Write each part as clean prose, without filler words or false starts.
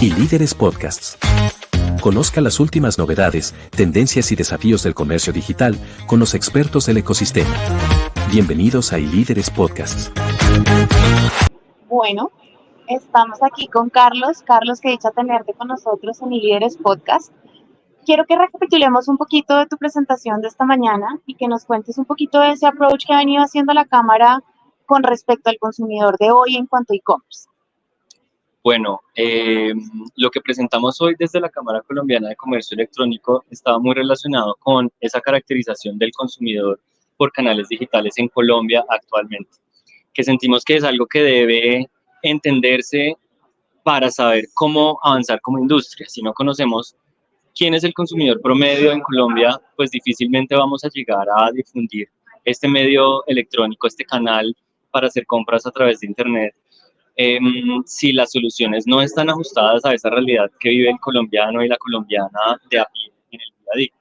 y Líderes Podcasts. Conozca las últimas novedades, tendencias y desafíos del comercio digital con los expertos del ecosistema. Bienvenidos a Líderes Podcasts. Bueno, estamos aquí con Carlos. Carlos, qué dicha tenerte con nosotros en Líderes Podcast. Quiero que recapitulemos un poquito de tu presentación de esta mañana y que nos cuentes un poquito de ese approach que ha venido haciendo la Cámara con respecto al consumidor de hoy en cuanto a e-commerce. Bueno, lo que presentamos hoy desde la Cámara Colombiana de Comercio Electrónico estaba muy relacionado con esa caracterización del consumidor por canales digitales en Colombia actualmente, que sentimos que es algo que debe entenderse para saber cómo avanzar como industria. Si no conocemos quién es el consumidor promedio en Colombia, pues difícilmente vamos a llegar a difundir este medio electrónico, este canal para hacer compras a través de Internet. Si las soluciones no están ajustadas a esa realidad que vive el colombiano y la colombiana de a pie en el día a día.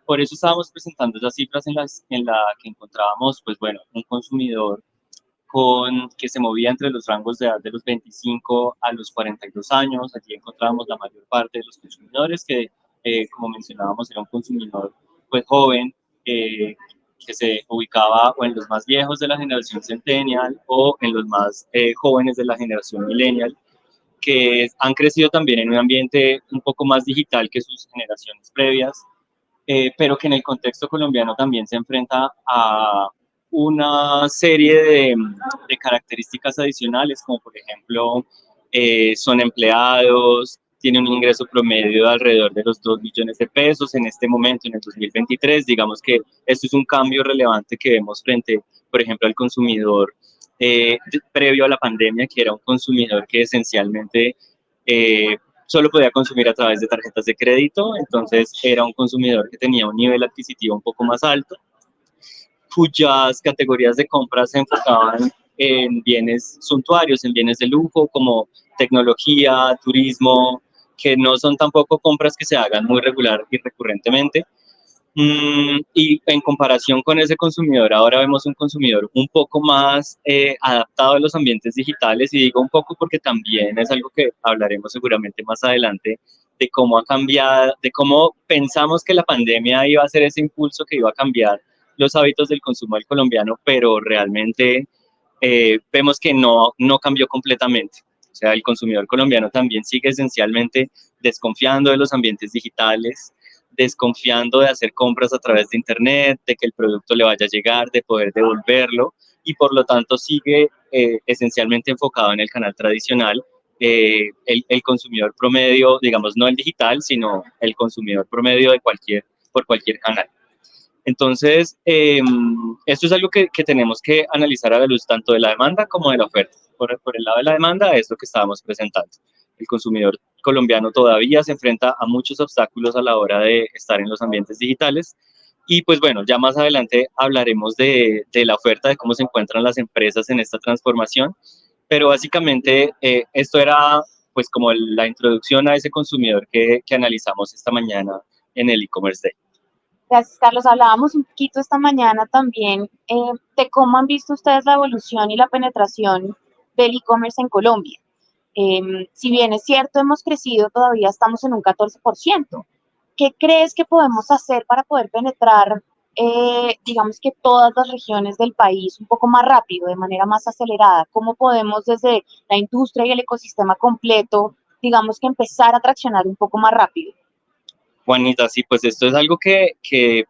Por eso estábamos presentando esas cifras en la que encontrábamos, pues bueno, un consumidor que se movía entre los rangos de edad de los 25 a los 42 años. Allí encontrábamos la mayor parte de los consumidores que, como mencionábamos, era un consumidor pues joven, que se ubicaba o en los más viejos de la generación centennial o en los más jóvenes de la generación millennial, que han crecido también en un ambiente un poco más digital que sus generaciones previas, pero que en el contexto colombiano también se enfrenta a una serie de características adicionales, como por ejemplo, son empleados, tiene un ingreso promedio de alrededor de los 2 millones de pesos en este momento, en el 2023. Digamos que esto es un cambio relevante que vemos frente, por ejemplo, al consumidor previo a la pandemia, que era un consumidor que esencialmente solo podía consumir a través de tarjetas de crédito. Entonces era un consumidor que tenía un nivel adquisitivo un poco más alto, cuyas categorías de compras se enfocaban en bienes suntuarios, en bienes de lujo como tecnología, turismo, que no son tampoco compras que se hagan muy regular y recurrentemente. Y en comparación con ese consumidor, ahora vemos un consumidor un poco más adaptado a los ambientes digitales, y digo un poco porque también es algo que hablaremos seguramente más adelante, de cómo ha cambiado, de cómo pensamos que la pandemia iba a ser ese impulso que iba a cambiar los hábitos del consumo del colombiano, pero realmente vemos que no cambió completamente. O sea, el consumidor colombiano también sigue esencialmente desconfiando de los ambientes digitales, desconfiando de hacer compras a través de Internet, de que el producto le vaya a llegar, de poder devolverlo, y por lo tanto sigue esencialmente enfocado en el canal tradicional. El consumidor promedio, digamos, no el digital, sino el consumidor promedio por cualquier canal. Entonces, esto es algo que tenemos que analizar a la luz tanto de la demanda como de la oferta. Por el lado de la demanda es lo que estábamos presentando. El consumidor colombiano todavía se enfrenta a muchos obstáculos a la hora de estar en los ambientes digitales. Y pues bueno, ya más adelante hablaremos de la oferta, de cómo se encuentran las empresas en esta transformación. Pero básicamente esto era pues como la introducción a ese consumidor que analizamos esta mañana en el e-commerce day. Gracias, Carlos. Hablábamos un poquito esta mañana también de cómo han visto ustedes la evolución y la penetración del e-commerce en Colombia. Si bien es cierto, hemos crecido, todavía estamos en un 14%. ¿Qué crees que podemos hacer para poder penetrar, digamos que todas las regiones del país un poco más rápido, de manera más acelerada? ¿Cómo podemos desde la industria y el ecosistema completo, digamos que empezar a traccionar un poco más rápido? Juanita, sí, pues esto es algo que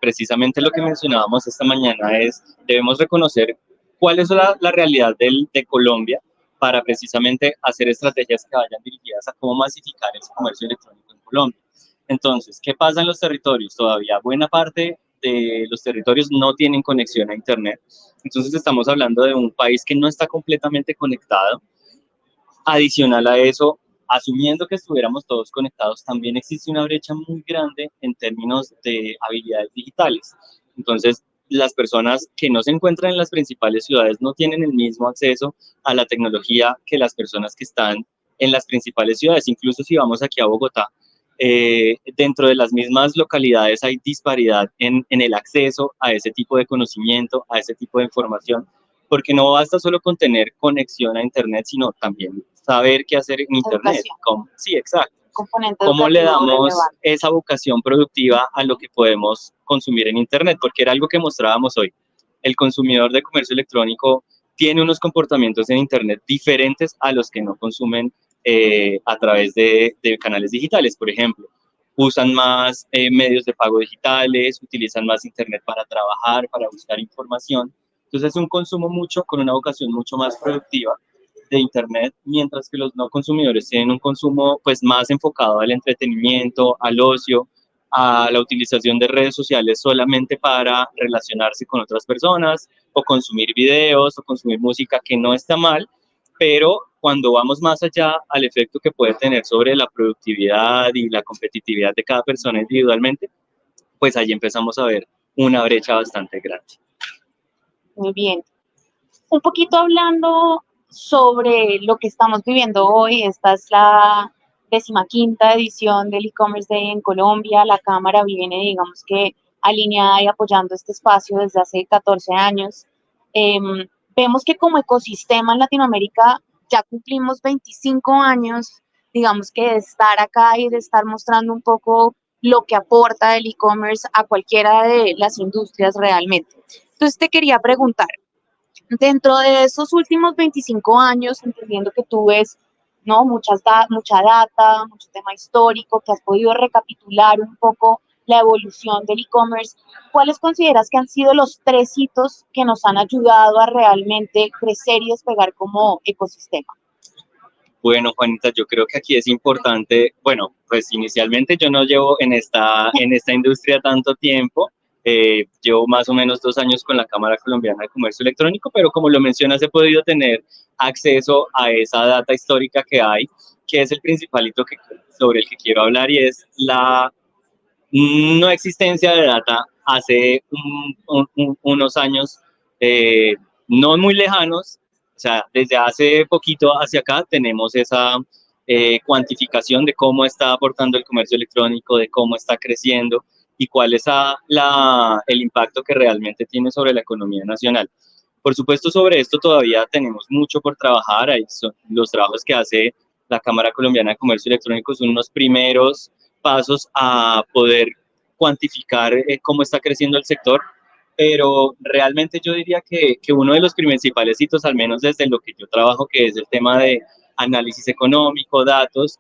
precisamente lo que mencionábamos esta mañana es, debemos reconocer cuál es la realidad de Colombia para precisamente hacer estrategias que vayan dirigidas a cómo masificar el comercio electrónico en Colombia. Entonces, ¿qué pasa en los territorios? Todavía buena parte de los territorios no tienen conexión a Internet. Entonces estamos hablando de un país que no está completamente conectado. Adicional a eso, asumiendo que estuviéramos todos conectados, también existe una brecha muy grande en términos de habilidades digitales. Entonces, las personas que no se encuentran en las principales ciudades no tienen el mismo acceso a la tecnología que las personas que están en las principales ciudades. Incluso si vamos aquí a Bogotá, dentro de las mismas localidades hay disparidad en el acceso a ese tipo de conocimiento, a ese tipo de información, porque no basta solo con tener conexión a Internet, sino también saber qué hacer en Internet. Educación. Sí, exacto. Componente ¿Cómo le educativo damos relevante. esa vocación productiva a lo que podemos consumir en Internet? Porque era algo que mostrábamos hoy. El consumidor de comercio electrónico tiene unos comportamientos en Internet diferentes a los que no consumen a través de canales digitales, por ejemplo. Usan más medios de pago digitales, utilizan más Internet para trabajar, para buscar información. Entonces es un consumo con una vocación mucho más productiva de Internet, mientras que los no consumidores tienen un consumo pues más enfocado al entretenimiento, al ocio, a la utilización de redes sociales solamente para relacionarse con otras personas o consumir videos o consumir música, que no está mal, pero cuando vamos más allá al efecto que puede tener sobre la productividad y la competitividad de cada persona individualmente, pues ahí empezamos a ver una brecha bastante grande. Muy bien. Un poquito hablando sobre lo que estamos viviendo hoy, esta es la 15ª edición del e-commerce day en Colombia. La Cámara viene, digamos que, alineada y apoyando este espacio desde hace 14 años. Vemos que como ecosistema en Latinoamérica ya cumplimos 25 años, digamos que de estar acá y de estar mostrando un poco lo que aporta el e-commerce a cualquiera de las industrias realmente. Entonces te quería preguntar, dentro de esos últimos 25 años, entendiendo que tú ves, ¿no?, mucha data, mucho tema histórico, que has podido recapitular un poco la evolución del e-commerce, ¿cuáles consideras que han sido los 3 hitos que nos han ayudado a realmente crecer y despegar como ecosistema? Bueno, Juanita, yo creo que aquí es importante, bueno, pues inicialmente yo no llevo en esta industria tanto tiempo, llevo más o menos 2 años con la Cámara Colombiana de Comercio Electrónico, pero como lo mencionas, he podido tener acceso a esa data histórica que hay, que es el principal hito sobre el que quiero hablar, y es la no existencia de data hace unos años no muy lejanos. O sea, desde hace poquito hacia acá tenemos esa cuantificación de cómo está aportando el comercio electrónico, de cómo está creciendo y cuál es el impacto que realmente tiene sobre la economía nacional. Por supuesto, sobre esto todavía tenemos mucho por trabajar. Los trabajos que hace la Cámara Colombiana de Comercio Electrónico son unos primeros pasos a poder cuantificar cómo está creciendo el sector, pero realmente yo diría que uno de los principales hitos, al menos desde lo que yo trabajo, que es el tema de análisis económico, datos,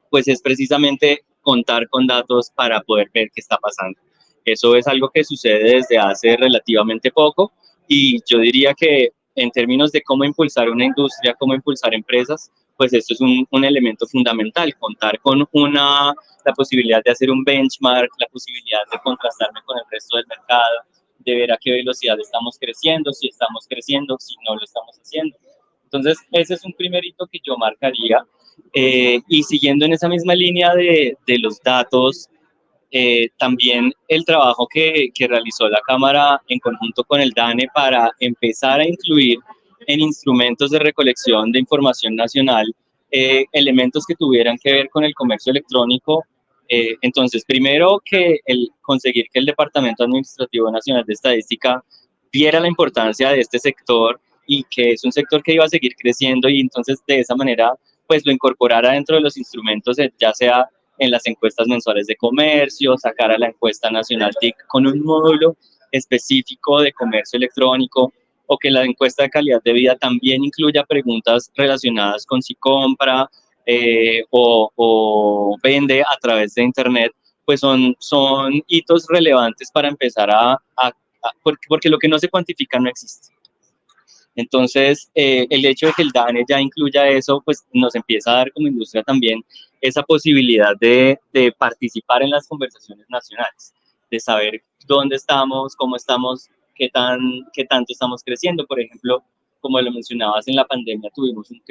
pues es precisamente contar con datos para poder ver qué está pasando. Eso es algo que sucede desde hace relativamente poco, y yo diría que en términos de cómo impulsar una industria, cómo impulsar empresas, pues esto es un elemento fundamental, contar con la posibilidad de hacer un benchmark, la posibilidad de contrastarme con el resto del mercado, de ver a qué velocidad estamos creciendo, si no lo estamos haciendo. Entonces, ese es un primer hito que yo marcaría. Y siguiendo en esa misma línea de los datos, también el trabajo que realizó la Cámara en conjunto con el DANE para empezar a incluir en instrumentos de recolección de información nacional elementos que tuvieran que ver con el comercio electrónico. Entonces, primero que conseguir que el Departamento Administrativo Nacional de Estadística viera la importancia de este sector y que es un sector que iba a seguir creciendo, y entonces de esa manera pues lo incorporara dentro de los instrumentos, ya sea en las encuestas mensuales de comercio, sacar a la encuesta nacional TIC con un módulo específico de comercio electrónico, o que la encuesta de calidad de vida también incluya preguntas relacionadas con si compra o vende a través de Internet, pues son hitos relevantes para empezar porque lo que no se cuantifica no existe. Entonces, el hecho de que el DANE ya incluya eso, pues nos empieza a dar como industria también esa posibilidad de participar en las conversaciones nacionales, de saber dónde estamos, cómo estamos, qué tanto estamos creciendo. Por ejemplo, como lo mencionabas, en la pandemia tuvimos un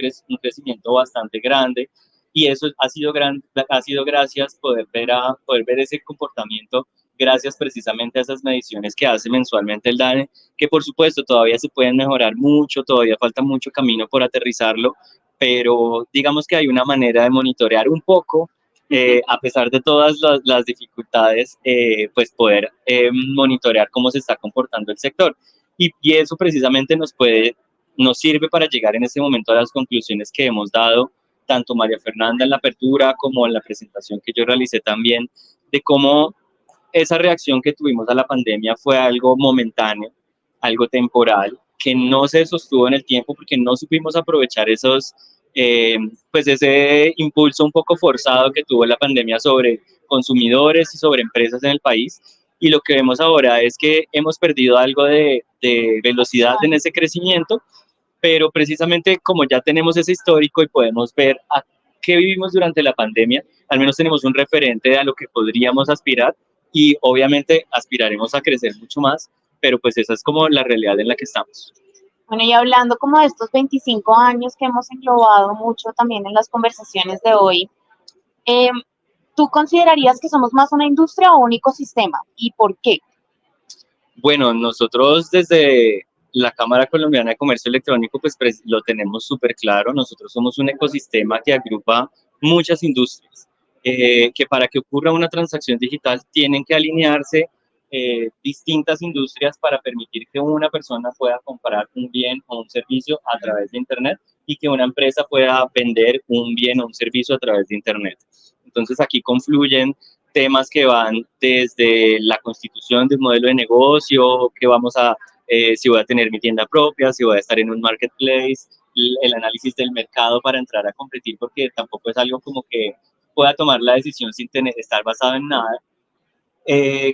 crecimiento bastante grande, y eso ha sido gracias poder ver ese comportamiento, gracias precisamente a esas mediciones que hace mensualmente el DANE, que por supuesto todavía se pueden mejorar mucho, todavía falta mucho camino por aterrizarlo, pero digamos que hay una manera de monitorear un poco, a pesar de todas las dificultades, pues poder monitorear cómo se está comportando el sector. Y eso precisamente nos puede nos sirve para llegar en este momento a las conclusiones que hemos dado, tanto María Fernanda en la apertura como en la presentación que yo realicé también, de cómo esa reacción que tuvimos a la pandemia fue algo momentáneo, algo temporal, que no se sostuvo en el tiempo porque no supimos aprovechar pues ese impulso un poco forzado que tuvo la pandemia sobre consumidores y sobre empresas en el país. Y lo que vemos ahora es que hemos perdido algo de velocidad en ese crecimiento, pero precisamente como ya tenemos ese histórico y podemos ver a qué vivimos durante la pandemia, al menos tenemos un referente a lo que podríamos aspirar y obviamente aspiraremos a crecer mucho más, pero pues esa es como la realidad en la que estamos. Bueno, y hablando como de estos 25 años que hemos englobado mucho también en las conversaciones de hoy, eh, ¿tú considerarías que somos más una industria o un ecosistema? ¿Y por qué? Bueno, nosotros desde la Cámara Colombiana de Comercio Electrónico pues lo tenemos súper claro. Nosotros somos un ecosistema que agrupa muchas industrias, que para que ocurra una transacción digital tienen que alinearse distintas industrias para permitir que una persona pueda comprar un bien o un servicio a través de Internet y que una empresa pueda vender un bien o un servicio a través de Internet. Entonces aquí confluyen temas que van desde la constitución de un modelo de negocio, si voy a tener mi tienda propia, si voy a estar en un marketplace, el análisis del mercado para entrar a competir, porque tampoco es algo como que pueda tomar la decisión sin estar basado en nada.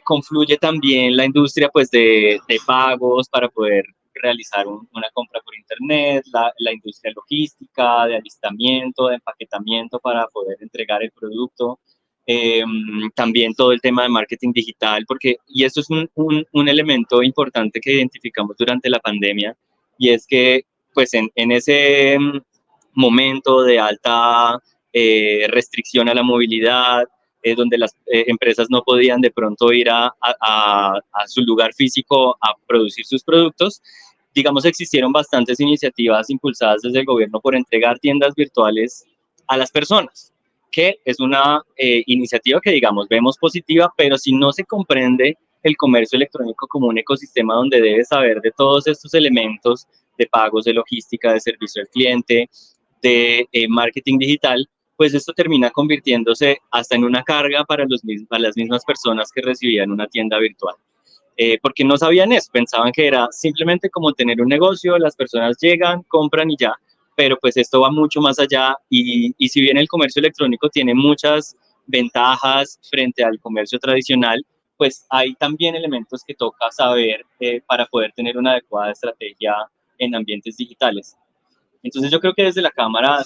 Confluye también la industria pues de pagos para poder realizar una compra por internet, la industria logística, de alistamiento, de empaquetamiento para poder entregar el producto, también todo el tema de marketing digital, y esto es un elemento importante que identificamos durante la pandemia, y es que pues en ese momento de alta restricción a la movilidad, donde las empresas no podían de pronto ir a su lugar físico a producir sus productos, digamos, existieron bastantes iniciativas impulsadas desde el gobierno por entregar tiendas virtuales a las personas, que es una iniciativa que, digamos, vemos positiva, pero si no se comprende el comercio electrónico como un ecosistema donde debe saber de todos estos elementos de pagos, de logística, de servicio al cliente, de marketing digital, pues esto termina convirtiéndose hasta en una carga para las mismas personas que recibían una tienda virtual. Porque no sabían eso, pensaban que era simplemente como tener un negocio, las personas llegan, compran y ya, pero pues esto va mucho más allá y si bien el comercio electrónico tiene muchas ventajas frente al comercio tradicional, pues hay también elementos que toca saber para poder tener una adecuada estrategia en ambientes digitales. Entonces yo creo que desde la Cámara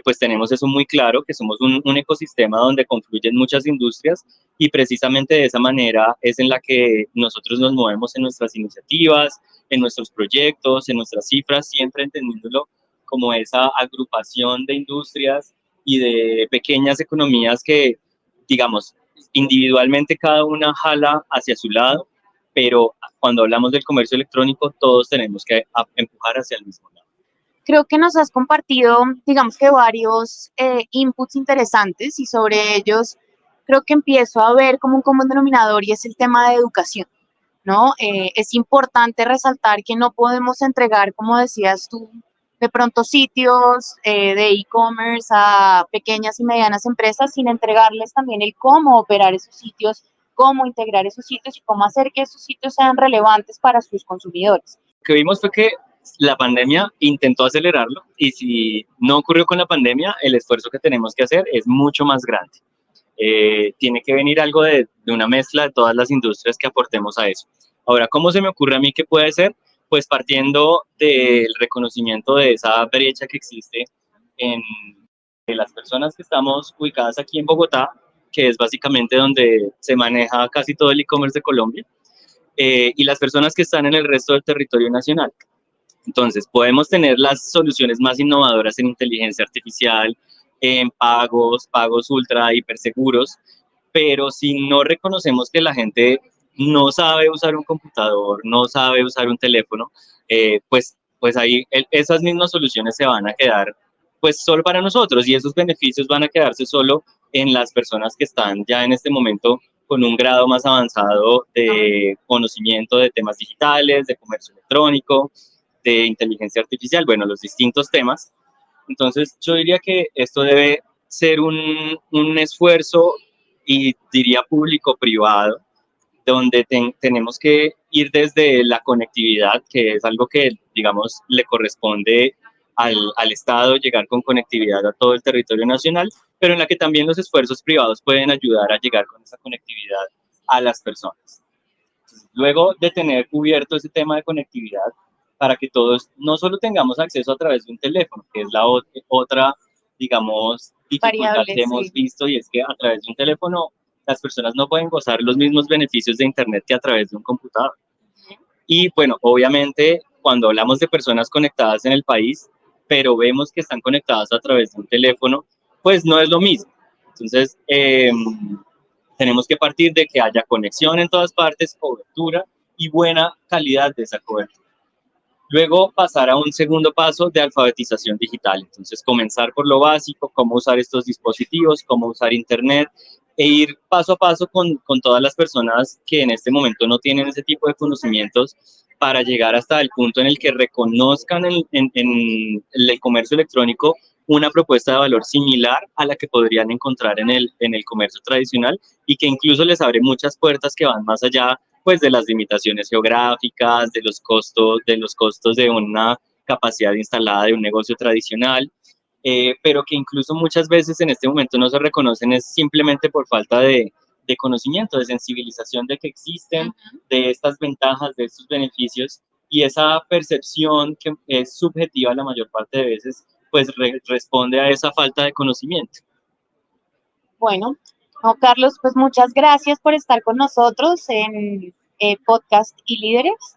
pues tenemos eso muy claro, que somos un ecosistema donde confluyen muchas industrias y precisamente de esa manera es en la que nosotros nos movemos en nuestras iniciativas, en nuestros proyectos, en nuestras cifras, siempre entendiéndolo como esa agrupación de industrias y de pequeñas economías que, digamos, individualmente cada una jala hacia su lado, pero cuando hablamos del comercio electrónico todos tenemos que empujar hacia el mismo lado. Creo que nos has compartido, digamos que varios inputs interesantes y sobre ellos creo que empiezo a ver como un común denominador y es el tema de educación, ¿no? Es importante resaltar que no podemos entregar, como decías tú, de pronto sitios de e-commerce a pequeñas y medianas empresas sin entregarles también el cómo operar esos sitios, cómo integrar esos sitios y cómo hacer que esos sitios sean relevantes para sus consumidores. Lo que vimos fue que la pandemia intentó acelerarlo y si no ocurrió con la pandemia, el esfuerzo que tenemos que hacer es mucho más grande. Tiene que venir algo de una mezcla de todas las industrias que aportemos a eso. Ahora, ¿cómo se me ocurre a mí que puede ser? Pues partiendo del reconocimiento de esa brecha que existe de las personas que estamos ubicadas aquí en Bogotá, que es básicamente donde se maneja casi todo el e-commerce de Colombia, y las personas que están en el resto del territorio nacional. Entonces, podemos tener las soluciones más innovadoras en inteligencia artificial, en pagos ultra, hiperseguros, pero si no reconocemos que la gente no sabe usar un computador, no sabe usar un teléfono, pues ahí esas mismas soluciones se van a quedar pues solo para nosotros y esos beneficios van a quedarse solo en las personas que están ya en este momento con un grado más avanzado de conocimiento de temas digitales, de comercio electrónico. de inteligencia artificial, bueno, los distintos temas. Entonces, yo diría que esto debe ser un esfuerzo, y diría público-privado, donde tenemos que ir desde la conectividad, que es algo que, digamos, le corresponde al Estado, llegar con conectividad a todo el territorio nacional, pero en la que también los esfuerzos privados pueden ayudar a llegar con esa conectividad a las personas. Entonces, luego de tener cubierto ese tema de conectividad, para que todos no solo tengamos acceso a través de un teléfono, que es la otra, digamos, dificultad que hemos visto, y es que a través de un teléfono las personas no pueden gozar los mismos beneficios de Internet que a través de un computador. Y bueno, obviamente, cuando hablamos de personas conectadas en el país, pero vemos que están conectadas a través de un teléfono, pues no es lo mismo. Entonces, tenemos que partir de que haya conexión en todas partes, cobertura y buena calidad de esa cobertura. Luego pasar a un segundo paso de alfabetización digital. Entonces, comenzar por lo básico, cómo usar estos dispositivos, cómo usar Internet, e ir paso a paso con todas las personas que en este momento no tienen ese tipo de conocimientos, para llegar hasta el punto en el que reconozcan en el comercio electrónico una propuesta de valor similar a la que podrían encontrar en el comercio tradicional, y que incluso les abre muchas puertas que van más allá, pues, de las limitaciones geográficas, de los costos de una capacidad instalada de un negocio tradicional, pero que incluso muchas veces en este momento no se reconocen, es simplemente por falta de conocimiento, de sensibilización de que existen, de estas ventajas, de estos beneficios, y esa percepción que es subjetiva la mayor parte de veces, pues responde a esa falta de conocimiento. Bueno, no, Carlos, pues muchas gracias por estar con nosotros en Podcast y Líderes.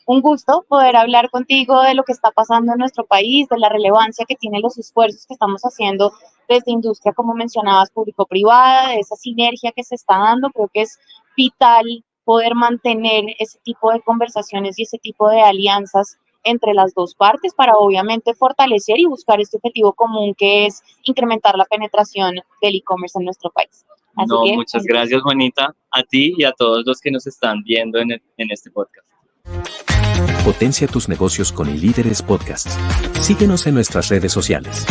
Un gusto poder hablar contigo de lo que está pasando en nuestro país, de la relevancia que tienen los esfuerzos que estamos haciendo desde industria, como mencionabas, público-privada, de esa sinergia que se está dando. Creo que es vital poder mantener ese tipo de conversaciones y ese tipo de alianzas entre las dos partes, para obviamente fortalecer y buscar este objetivo común, que es incrementar la penetración del e-commerce en nuestro país. Así que, muchas gracias, Juanita, a ti y a todos los que nos están viendo en este podcast. Potencia tus negocios con iLíderes Podcast. Síguenos en nuestras redes sociales.